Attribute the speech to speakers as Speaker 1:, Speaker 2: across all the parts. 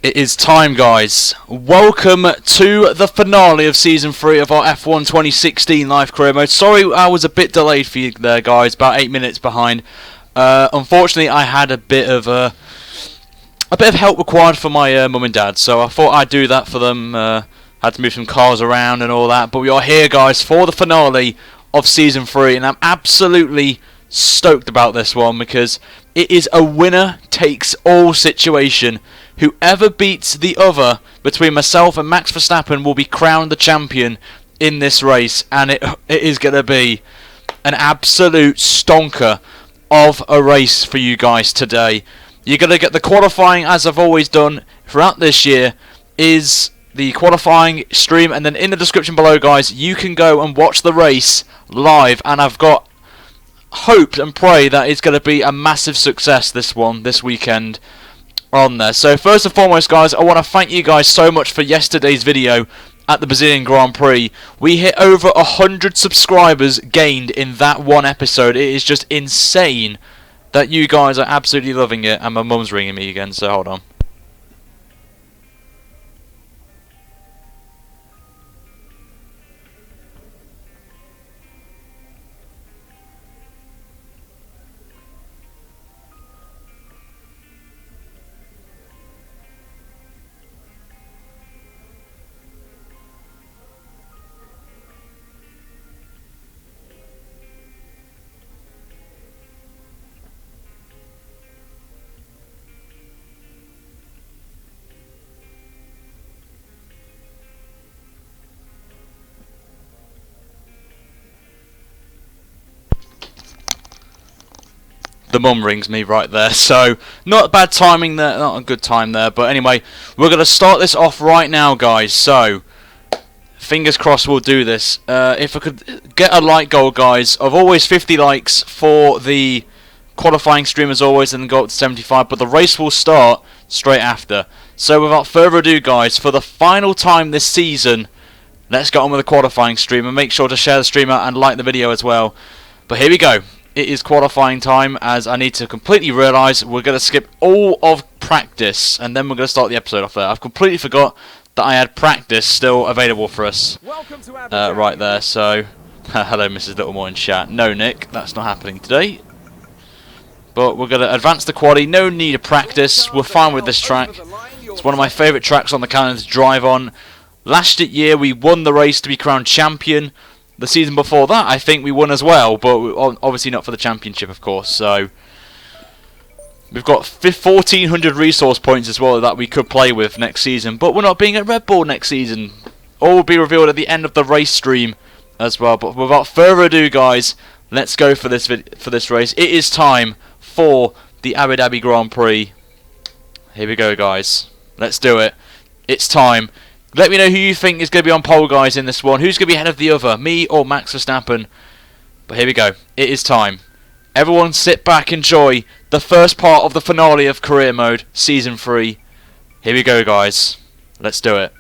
Speaker 1: It is time, guys. Welcome to the finale of Season 3 of our F1 2016 live career mode. Sorry I was a bit delayed for you there, guys, about 8 minutes behind. Unfortunately, I had a bit of help required for my mum and dad, so I thought I'd do that for them. Had to move some cars around and all that, but we are here, guys, for the finale of Season 3, and I'm absolutely stoked about this one because it is a winner-takes-all situation. Whoever beats the other between myself and Max Verstappen will be crowned the champion in this race, and it is going to be an absolute stonker of a race for you guys today. You're going to get the qualifying, as I've always done throughout this year, is the qualifying stream, and then in the description below, guys, you can go and watch the race live, and I've got hope and pray that it's going to be a massive success, this weekend on there. So first and foremost, guys, I want to thank you guys so much for yesterday's video at the Brazilian Grand Prix. We hit over 100 subscribers gained in that one episode. It is just insane that you guys are absolutely loving it. And my mum's ringing me again, so hold on. The mum rings me right there, so not bad timing there, not a good time there, but anyway, we're going to start this off right now, guys. So fingers crossed we'll do this. If I could get a like goal, guys, of always 50 likes for the qualifying stream as always, and then go up to 75, but the race will start straight after. So without further ado, guys, for the final time this season, let's get on with the qualifying stream, and make sure to share the stream out and like the video as well. But here we go. It is qualifying time, as I need to completely realise we're going to skip all of practice, and then we're going to start the episode off there. I've completely forgot that I had practice still available for us right there, so hello Mrs. Littlemore in chat. No, Nick, that's not happening today. But we're going to advance the quali, no need of practice, we're fine with this track. It's one of my favourite tracks on the calendar to drive on. Last year we won the race to be crowned champion. The season before that, I think we won as well, but obviously not for the championship, of course. So we've got 1,400 resource points as well that we could play with next season, but we're not being at Red Bull next season. All will be revealed at the end of the race stream as well. But without further ado, guys, let's go for this race. It is time for the Abu Dhabi Grand Prix. Here we go, guys. Let's do it. It's time. Let me know who you think is going to be on pole, guys, in this one. Who's going to be ahead of the other, me or Max Verstappen? But here we go. It is time. Everyone sit back, enjoy the first part of the finale of Career Mode, Season 3. Here we go, guys. Let's do it.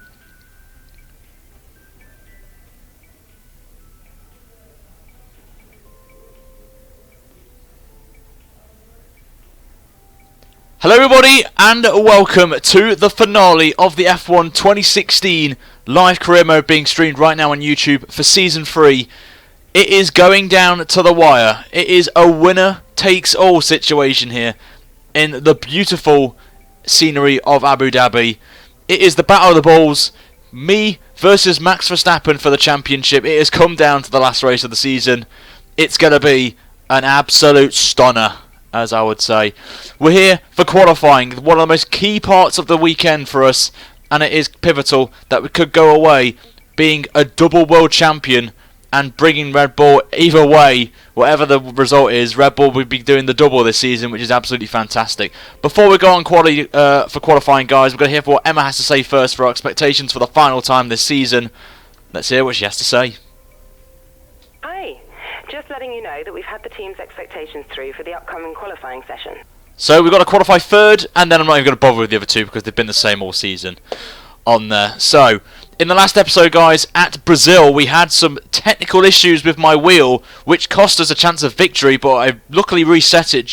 Speaker 1: Hello everybody, and welcome to the finale of the F1 2016 live career mode being streamed right now on YouTube for Season 3. It is going down to the wire. It is a winner-takes-all situation here in the beautiful scenery of Abu Dhabi. It is the Battle of the Bulls, me versus Max Verstappen for the championship. It has come down to the last race of the season. It's going to be an absolute stunner, as I would say. We're here for qualifying, one of the most key parts of the weekend for us, and it is pivotal that we could go away being a double world champion and bringing Red Bull. Either way, whatever the result is, Red Bull would be doing the double this season, which is absolutely fantastic. Before we go on for qualifying, guys, we're going to hear what Emma has to say first for our expectations for the final time this season. Let's hear what she has to say.
Speaker 2: Hi. Just letting you know that we've had the team's expectations through for the upcoming qualifying session.
Speaker 1: So we've got to qualify third, and then I'm not even going to bother with the other two because they've been the same all season on there. So in the last episode, guys, at Brazil, we had some technical issues with my wheel, which cost us a chance of victory, but I luckily reset it,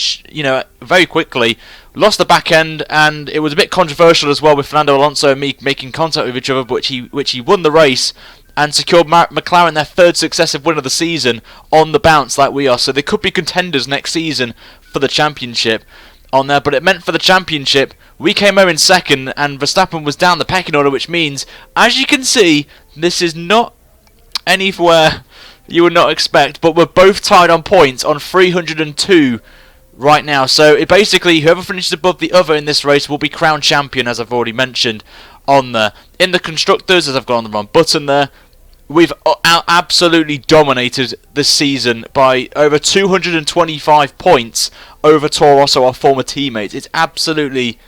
Speaker 1: very quickly lost the back end, and it was a bit controversial as well with Fernando Alonso and me making contact with each other, which he won the race and secured McLaren their 3rd successive win of the season on the bounce like we are. So they could be contenders next season for the championship on there. But it meant for the championship, we came home in 2nd, and Verstappen was down the pecking order, which means, as you can see, this is not anywhere you would not expect. But we're both tied on points on 302 right now. So it basically, whoever finishes above the other in this race will be crowned champion, as I've already mentioned on there. In the constructors, as I've got on the wrong button there, we've absolutely dominated this season by over 225 points over Toro Rosso, our former teammates. It's absolutely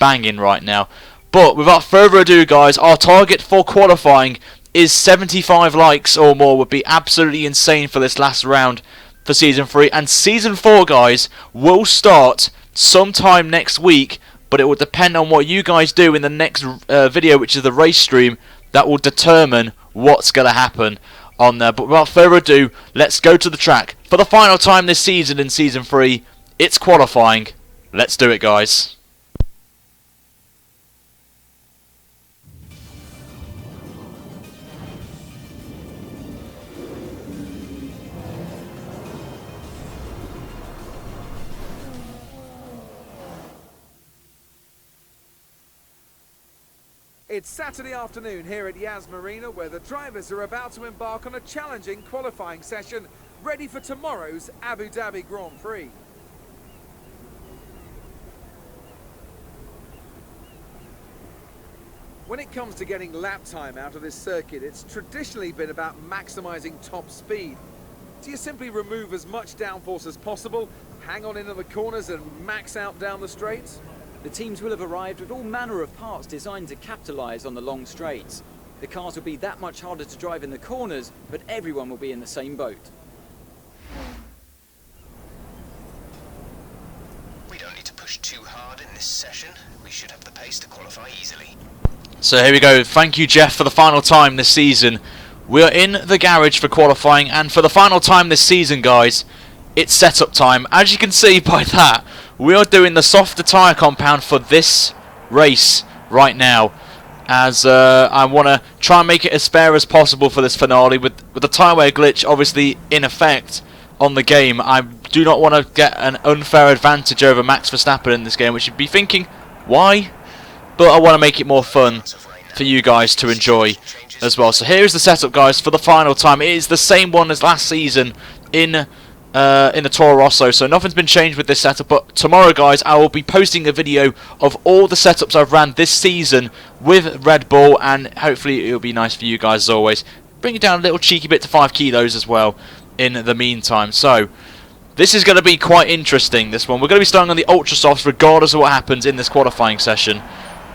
Speaker 1: banging right now. But without further ado, guys, our target for qualifying is 75 likes or more. Would be absolutely insane for this last round for Season 3. And Season 4, guys, will start sometime next week, but it will depend on what you guys do in the next video, which is the race stream, that will determine what's going to happen on there. But without further ado, let's go to the track. For the final time this season in Season 3, it's qualifying. Let's do it, guys.
Speaker 3: It's Saturday afternoon here at Yas Marina, where the drivers are about to embark on a challenging qualifying session ready for tomorrow's Abu Dhabi Grand Prix. When it comes to getting lap time out of this circuit, it's traditionally been about maximising top speed. Do you simply remove as much downforce as possible, hang on into the corners and max out down the straights?
Speaker 4: The teams will have arrived with all manner of parts designed to capitalise on the long straights. The cars will be that much harder to drive in the corners, but everyone will be in the same boat.
Speaker 5: We don't need to push too hard in this session. We should have the pace to qualify easily.
Speaker 1: So here we go. Thank you, Jeff, for the final time this season. We are in the garage for qualifying, and for the final time this season, guys, it's setup time. As you can see by that, we are doing the softer tyre compound for this race right now, as I want to try and make it as fair as possible for this finale. With the tyre wear glitch obviously in effect on the game, I do not want to get an unfair advantage over Max Verstappen in this game, which you'd be thinking, why? But I want to make it more fun for you guys to enjoy as well. So here's the setup, guys, for the final time. It is the same one as last season in the Toro Rosso, so nothing's been changed with this setup. But tomorrow, guys, I will be posting a video of all the setups I've ran this season with Red Bull, and hopefully it'll be nice for you guys as always. Bring it down a little cheeky bit to 5 kilos as well in the meantime. So this is going to be quite interesting, this one. We're going to be starting on the Ultra Softs regardless of what happens in this qualifying session.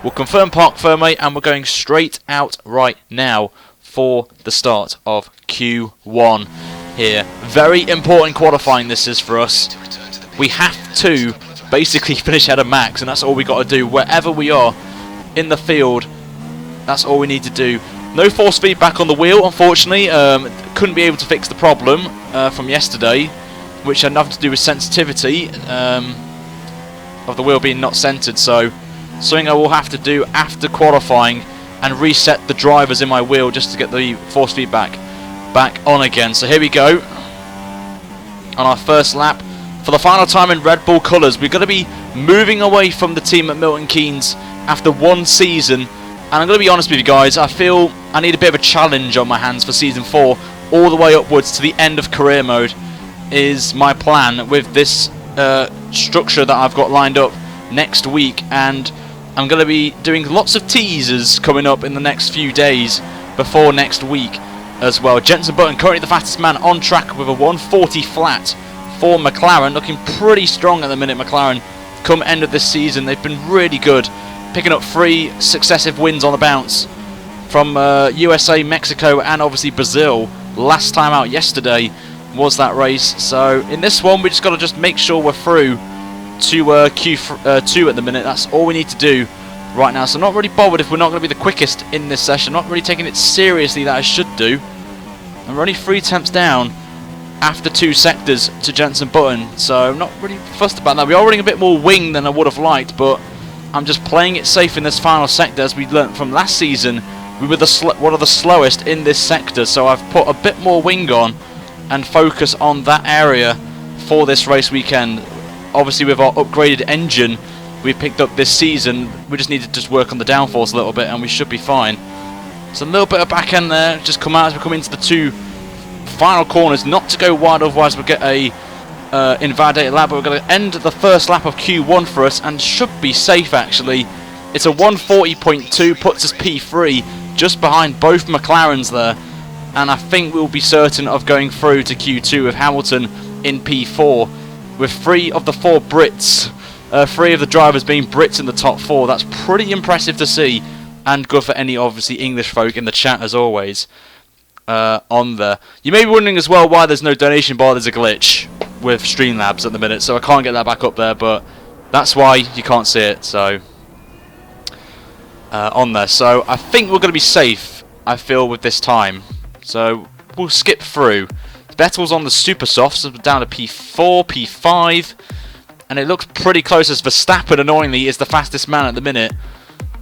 Speaker 1: We'll confirm park firmly, and we're going straight out right now for the start of Q1 here. Very important qualifying this is for us. We have to basically finish ahead of Max, and that's all we got to do. Wherever we are in the field, that's all we need to do. No force feedback on the wheel, unfortunately. Couldn't be able to fix the problem from yesterday, which had nothing to do with sensitivity of the wheel being not centered. So something I will have to do after qualifying and reset the drivers in my wheel just to get the force feedback back on again. So here we go on our first lap for the final time in Red Bull colours. We're going to be moving away from the team at Milton Keynes after one season, and I'm going to be honest with you guys, I feel I need a bit of a challenge on my hands for Season 4, all the way upwards to the end of career mode is my plan with this structure that I've got lined up next week. And I'm going to be doing lots of teasers coming up in the next few days before next week as well. Jenson Button currently the fastest man on track with a 140 flat for McLaren, looking pretty strong at the minute. McLaren come end of this season, they've been really good, picking up 3 successive wins on the bounce from USA, Mexico and obviously Brazil. Last time out yesterday was that race. So in this one we just got to just make sure we're through to Q2 at the minute. That's all we need to do right now. So I'm not really bothered if we're not going to be the quickest in this session. I'm not really taking it seriously that I should do. And we're only 3 temps down after 2 sectors to Jensen Button, so I'm not really fussed about that. We are running a bit more wing than I would have liked, but I'm just playing it safe in this final sector. As we learnt from last season, we were one of the slowest in this sector, so I've put a bit more wing on and focus on that area for this race weekend. Obviously with our upgraded engine we picked up this season, we just need to just work on the downforce a little bit and we should be fine. So a little bit of back end there, just come out as we come into the 2 final corners, not to go wide, otherwise we'll get a invalidated lap. But we're going to end the first lap of Q1 for us and should be safe actually. It's a 140.2, puts us P3, just behind both McLarens there, and I think we'll be certain of going through to Q2 with Hamilton in P4, with 3 of the 4 Brits, 3 of the drivers being Brits in the top 4. That's pretty impressive to see, and good for any obviously English folk in the chat as always on there. You may be wondering as well why there's no donation bar. There's a glitch with Streamlabs at the minute, so I can't get that back up there, but that's why you can't see it. So on there, so I think we're going to be safe, I feel, with this time. So we'll skip through. Vettel's on the super softs, so down to P4, P5, and it looks pretty close as Verstappen, annoyingly, is the fastest man at the minute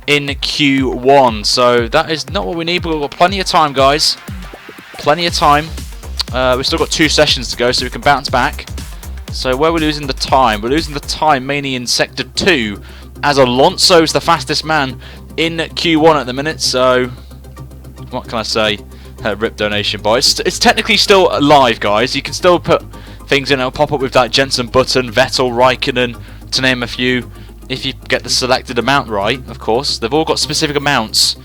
Speaker 1: in Q1. So that is not what we need, but we've got plenty of time, guys. Plenty of time. We've still got 2 sessions to go, so we can bounce back. So where we're losing the time? We're losing the time mainly in Sector 2, as Alonso's the fastest man in Q1 at the minute. So what can I say? Rip donation bar. It's technically still live, guys. You can still put things in. It'll pop up with like Jensen Button, Vettel, Raikkonen, to name a few. If you get the selected amount right, of course. They've all got specific amounts,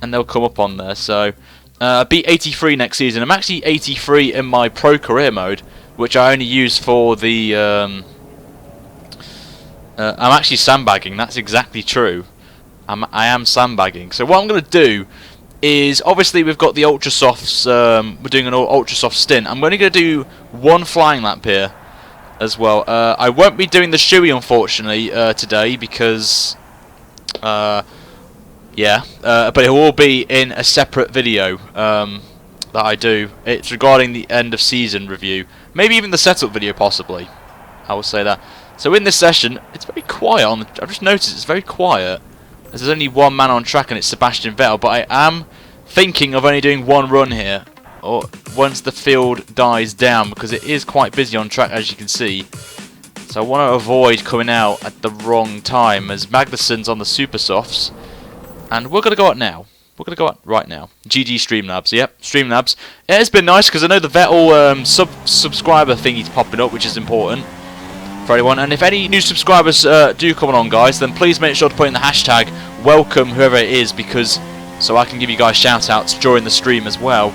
Speaker 1: and they'll come up on there. So beat 83 next season. I'm actually 83 in my pro career mode, which I only use for the. I'm actually sandbagging. That's exactly true. I am sandbagging. So what I'm going to do is, obviously we've got the ultra softs. We're doing an ultra soft stint. I'm only going to do 1 flying lap here as well. I won't be doing the shoey unfortunately today because but it will be in a separate video that I do. It's regarding the end of season review, maybe even the setup video possibly. I will say that. So in this session, it's very quiet. I've just noticed it's very quiet. There's only 1 man on track and it's Sebastian Vettel, but I am thinking of only doing 1 run here, or once the field dies down, because it is quite busy on track as you can see. So I want to avoid coming out at the wrong time, as Magnussen's on the super softs, and we're going to go out now. We're going to go out right now. GG Streamlabs, yep, Streamlabs. It has been nice because I know the Vettel subscriber thingy's popping up, which is important for anyone. And if any new subscribers do come on, guys, then please make sure to put in the hashtag welcome whoever it is, because so I can give you guys shout outs during the stream as well.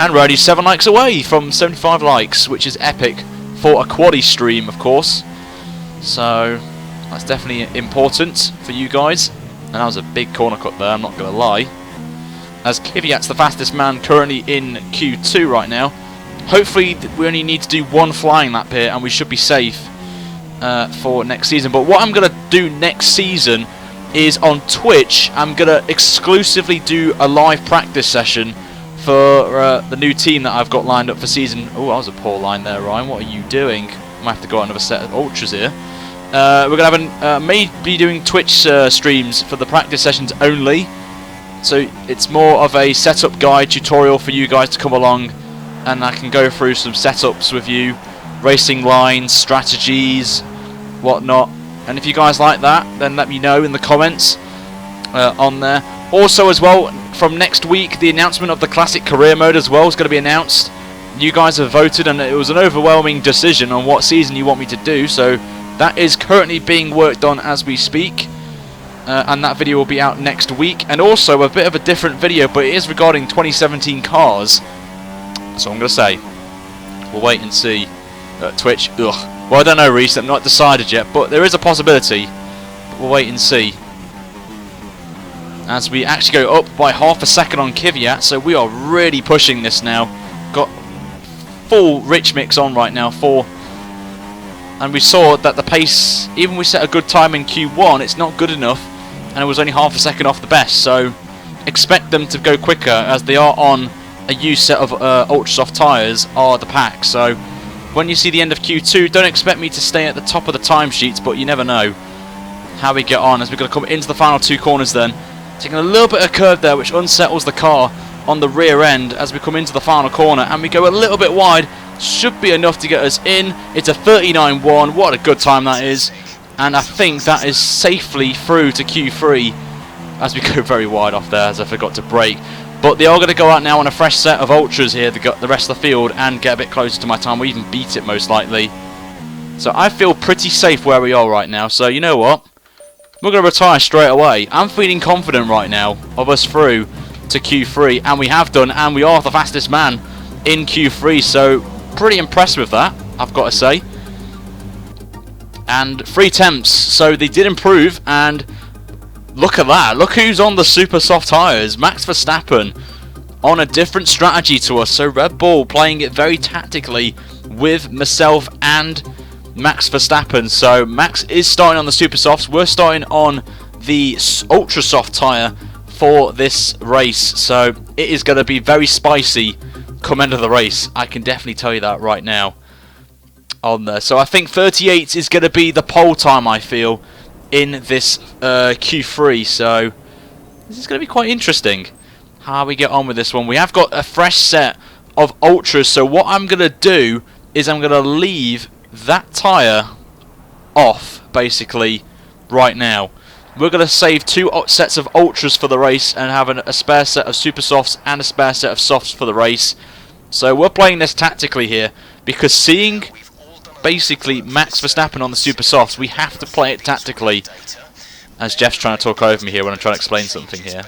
Speaker 1: And we're only 7 likes away from 75 likes, which is epic for a quaddy stream, of course. So that's definitely important for you guys. And that was a big corner cut there, I'm not going to lie. As Kvyat's the fastest man currently in Q2 right now. Hopefully we only need to do 1 flying lap here and we should be safe for next season. But what I'm going to do next season is on Twitch, I'm going to exclusively do a live practice session for the new team that I've got lined up for season. Oh, that was a poor line there, Ryan. What are you doing? I might have to go on another set of ultras here. We're going to have maybe doing Twitch streams for the practice sessions only. So it's more of a setup guide tutorial for you guys to come along, and I can go through some setups with you, racing lines, strategies, whatnot. And if you guys like that, then let me know in the comments on there. Also as well, from next week, the announcement of the classic career mode as well is going to be announced. You guys have voted and it was an overwhelming decision on what season you want me to do, so that is currently being worked on as we speak. And that video will be out next week. And also a bit of a different video, but it is regarding 2017 cars. So I'm going to say, we'll wait and see. Twitch, ugh. Well, I don't know, Reese, I'm not decided yet, but there is a possibility. But we'll wait and see. As we actually go up by half a second on Kvyat, so we are really pushing this now. Got full rich mix on right now, and we saw that the pace, even we set a good time in Q1, it's not good enough, and it was only half a second off the best, so expect them to go quicker as they are on a used set of ultra soft tyres are the pack. So when you see the end of Q2, don't expect me to stay at the top of the timesheets, but you never know how we get on as we're going to come into the final 2 corners then. Taking a little bit of curve there, which unsettles the car on the rear end as we come into the final corner, and we go a little bit wide. Should be enough to get us in. It's a 39.1. What a good time that is. And I think that is safely through to Q3 as we go very wide off there as I forgot to brake. But they are going to go out now on a fresh set of ultras here, the rest of the field, and get a bit closer to my time. We even beat it most likely. So I feel pretty safe where we are right now. So you know what? We're going to retire straight away. I'm feeling confident right now of us through to Q3. And we have done. And we are the fastest man in Q3. So pretty impressed with that, I've got to say. And 3 temps. So they did improve. And look at that. Look who's on the super soft tyres. Max Verstappen on a different strategy to us. So Red Bull playing it very tactically with myself and Max Verstappen. So Max is starting on the super softs. We're starting on the ultra soft tyre for this race. So it is going to be very spicy come end of the race. I can definitely tell you that right now on there. So I think 38 is going to be the pole time, I feel, in this Q3. So this is going to be quite interesting how we get on with this one. We have got a fresh set of ultras. So what I'm going to do is I'm going to leave that tyre off basically right now. We're going to save 2 sets of ultras for the race and have a spare set of super softs and a spare set of softs for the race. So we're playing this tactically here because seeing basically Max Verstappen on the super softs, we have to play it tactically. As Jeff's trying to talk over me here when I'm trying to explain something here.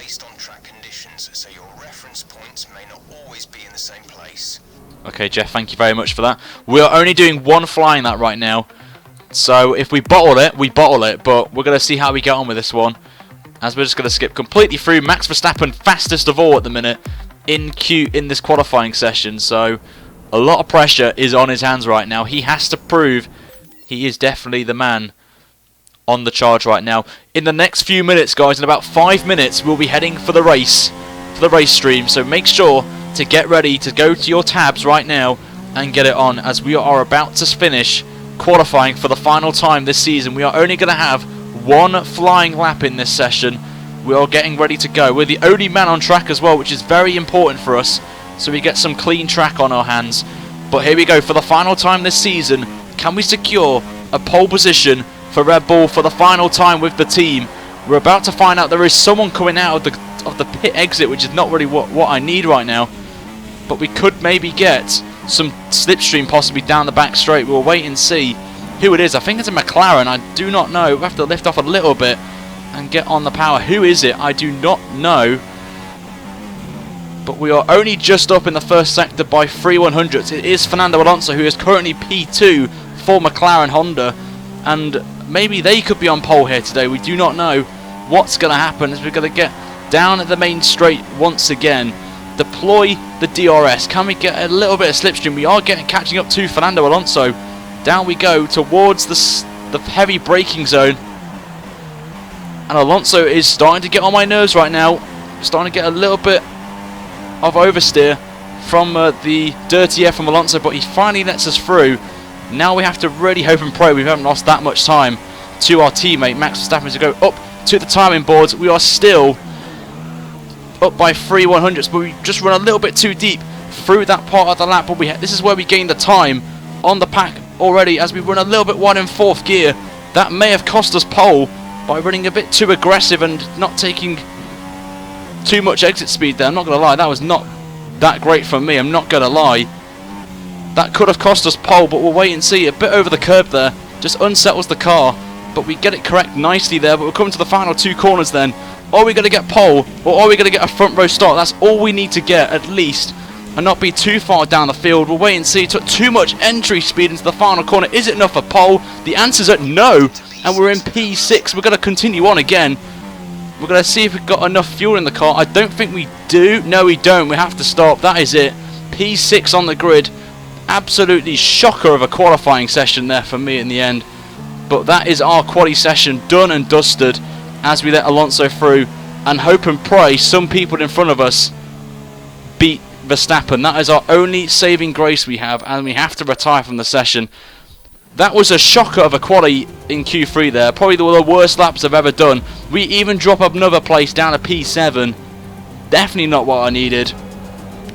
Speaker 1: Okay, Jeff, thank you very much for that. We are only doing 1 flying that right now. So if we bottle it, we bottle it. But we're going to see how we get on with this one. As we're just going to skip completely through. Max Verstappen, fastest of all at the minute in this qualifying session. So a lot of pressure is on his hands right now. He has to prove he is definitely the man on the charge right now. In the next few minutes, guys, in about 5 minutes, we'll be heading for the race stream. So make sure to get ready to go to your tabs right now and get it on, as we are about to finish qualifying for the final time this season. We are only going to have 1 flying lap in this session. We are getting ready to go. We're the only man on track as well, which is very important for us, so we get some clean track on our hands. But here we go for the final time this season. Can we secure a pole position for Red Bull for the final time with the team? We're about to find out. There is someone coming out of the pit exit, which is not really what I need right now. But we could maybe get some slipstream possibly down the back straight. We'll wait and see who it is. I think it's a McLaren. I do not know. We'll have to lift off a little bit and get on the power. Who is it? I do not know. But we are only just up in the first sector by 3/100ths. It is Fernando Alonso, who is currently P2 for McLaren Honda. And maybe they could be on pole here today. We do not know what's going to happen as we're going to get down at the main straight once again. Deploy the DRS. Can we get a little bit of slipstream? We are catching up to Fernando Alonso. Down we go towards the heavy braking zone. And Alonso is starting to get on my nerves right now. Starting to get a little bit of oversteer from the dirty air from Alonso, but he finally lets us through. Now we have to really hope and pray we haven't lost that much time to our teammate Max Verstappen to go up to the timing boards. We are still up by 3/100ths, but we just run a little bit too deep through that part of the lap. But this is where we gain the time on the pack already, as we run a little bit wide in 4th gear. That may have cost us pole by running a bit too aggressive and not taking too much exit speed there. I'm not going to lie, that was not that great from me. I'm not going to lie. That could have cost us pole, but we'll wait and see. A bit over the curb there, just unsettles the car, but we get it correct nicely there. But we're coming to the final 2 corners then. Are we going to get pole, or are we going to get a front row start? That's all we need to get, at least, and not be too far down the field. We'll wait and see. It took too much entry speed into the final corner. Is it enough for pole? The answer's at no, and we're in P6. We're going to continue on again. We're going to see if we've got enough fuel in the car. I don't think we do. No, we don't. We have to stop. That is it. P6 on the grid. Absolutely shocker of a qualifying session there for me in the end. But that is our quali session done and dusted, as we let Alonso through and hope and pray some people in front of us beat Verstappen. That is our only saving grace we have, and we have to retire from the session. That was a shocker of a quali in Q3 there. Probably one of the worst laps I've ever done. We even drop up another place down to P7. Definitely not what I needed.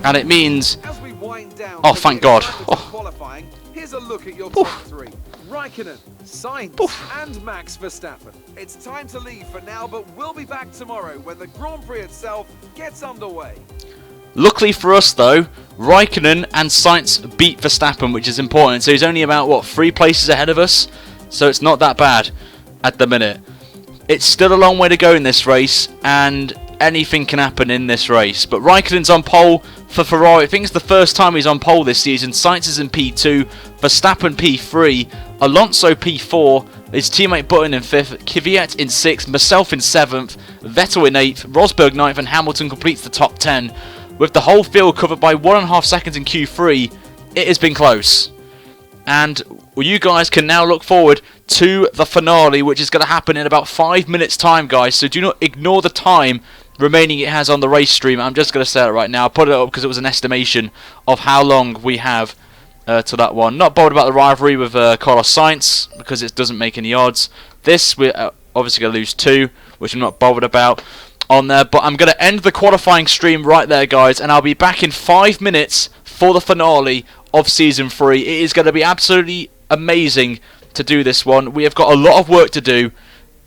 Speaker 1: And it means...
Speaker 3: As we wind down
Speaker 1: oh, thank God.
Speaker 3: Qualifying, here's a look at your top three. Raikkonen, Sainz, and Max Verstappen. It's time to leave for now, but we'll be back tomorrow when the Grand Prix itself gets underway.
Speaker 1: Luckily for us though, Raikkonen and Sainz beat Verstappen, which is important. So he's only about, what, 3 places ahead of us? So it's not that bad at the minute. It's still a long way to go in this race, and anything can happen in this race. But Raikkonen's on pole for Ferrari. I think it's the first time he's on pole this season. Sainz is in P2, Verstappen P3, Alonso P4, his teammate Button in 5th, Kvyat in 6th, myself in 7th, Vettel in 8th, Rosberg 9th, and Hamilton completes the top 10. With the whole field covered by 1.5 seconds in Q3, it has been close. And you guys can now look forward to the finale, which is going to happen in about 5 minutes time, guys. So do not ignore the time remaining it has on the race stream. I'm just going to say it right now. I put it up because it was an estimation of how long we have to that one. Not bothered about the rivalry with Carlos Sainz because it doesn't make any odds. This, we're obviously going to lose 2, which I'm not bothered about on there. But I'm going to end the qualifying stream right there, guys. And I'll be back in 5 minutes for the finale of Season 3. It is going to be absolutely amazing to do this one. We have got a lot of work to do.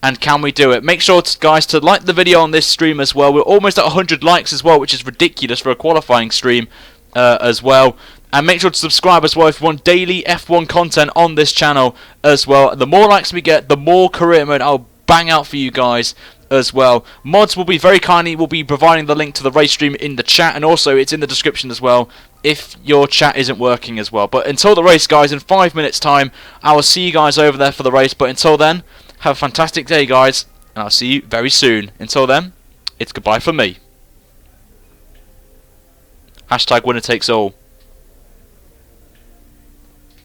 Speaker 1: And can we do it? Make sure, guys, to like the video on this stream as well. We're almost at 100 likes as well, which is ridiculous for a qualifying stream as well. And make sure to subscribe as well if you want daily F1 content on this channel as well. The more likes we get, the more career mode I'll bang out for you guys as well. Mods will be very kindly will be providing the link to the race stream in the chat, and also it's in the description as well if your chat isn't working as well. But until the race, guys, in 5 minutes time, I will see you guys over there for the race. But until then, have a fantastic day, guys, and I'll see you very soon. Until then, it's goodbye from me. #winner takes all.